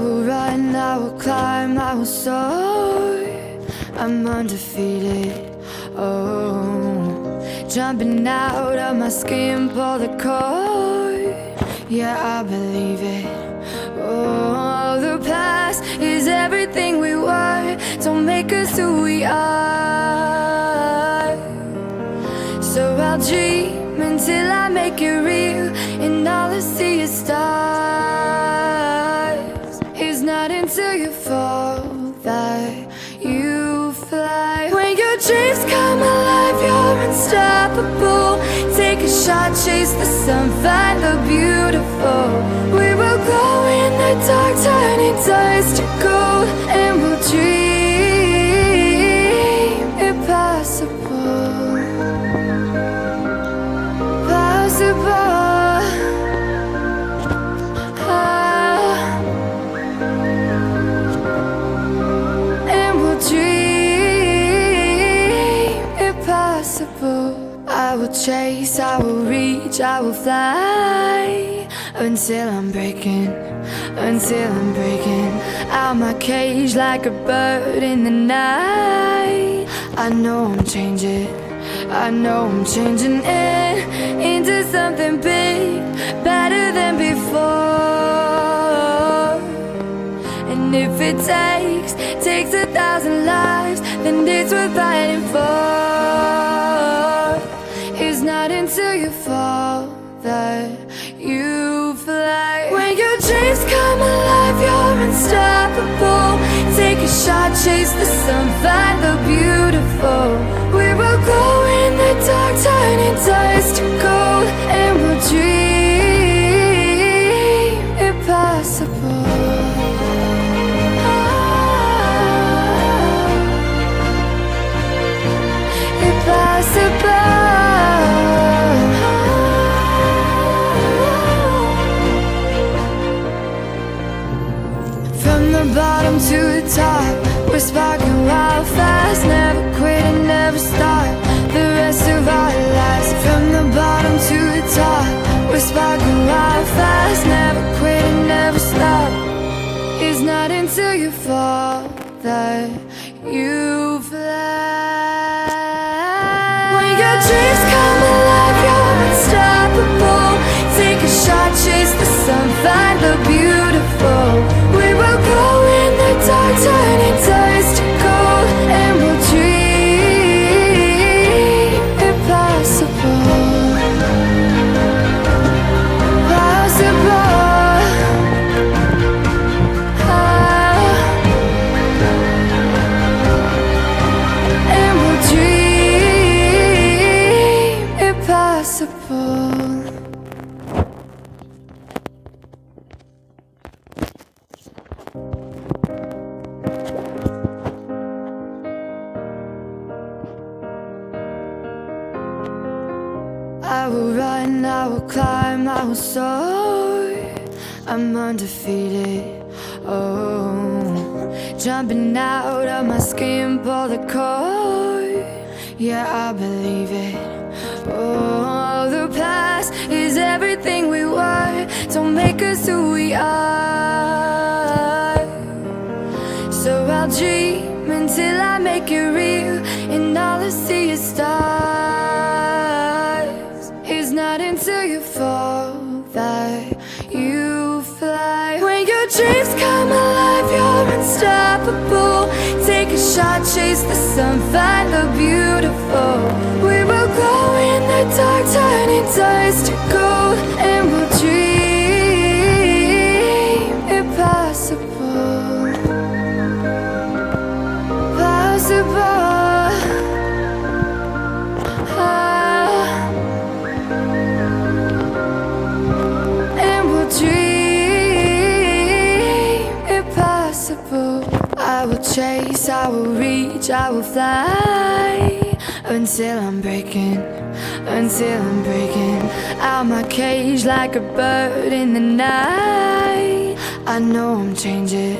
will run, I will climb, I will soar. I'm undefeated, oh. Jumping out of my skin, pull the cord. Yeah, I believe it. Oh, the past is everything we were. Don't make us who we are. So I'll dream until I make it real, and all I see is stars. It's not until you fall that you fly. When your dreams come alive, you're unstoppable. Take a shot, chase the sun, find the beautiful. We will glow in the dark, turning dust to gold, and we'll dream impossible. I will chase, I will reach, I will fly until I'm breaking out my cage like a bird in the night. I know I'm changing into something big, better than before. And if it takes 1,000 lives, then it's worth fighting for. It's not until you fall that you fly. When your dreams come alive, you're unstoppable. Take a shot, chase the sun, find the beautiful. We will glow in the dark, turning dust to gold, and we'll dream impossible. From the bottom to the top, we're sparking wild fast. Never quit and never stop the rest of our lives. From the bottom to the top, we're sparking wild fast. Never quit and never stop. It's not until you fall that you fly. When your dreams come alive, you're unstoppable. Take a shot, chase the sun, find the beautiful. We will glow in the dark, turning dust to gold, and we'll dream impossible. And we'll dream impossible. I will run, I will climb, I will soar. I'm undefeated, oh. Jumping out of my skin, pull the cord. Yeah, I believe it. Oh, the past is everything we were. Don't make us who we are. So I'll dream until I make it real, and all I see is stars. It's not until you fall that you fly. When your dreams come alive, you're unstoppable. Take a shot, chase the sun, find the beautiful. We will glow in the dark, turning dust to gold, and we'll dream impossible. I will chase, I will reach, I will fly until I'm breaking out my cage like a bird in the night. I know I'm changing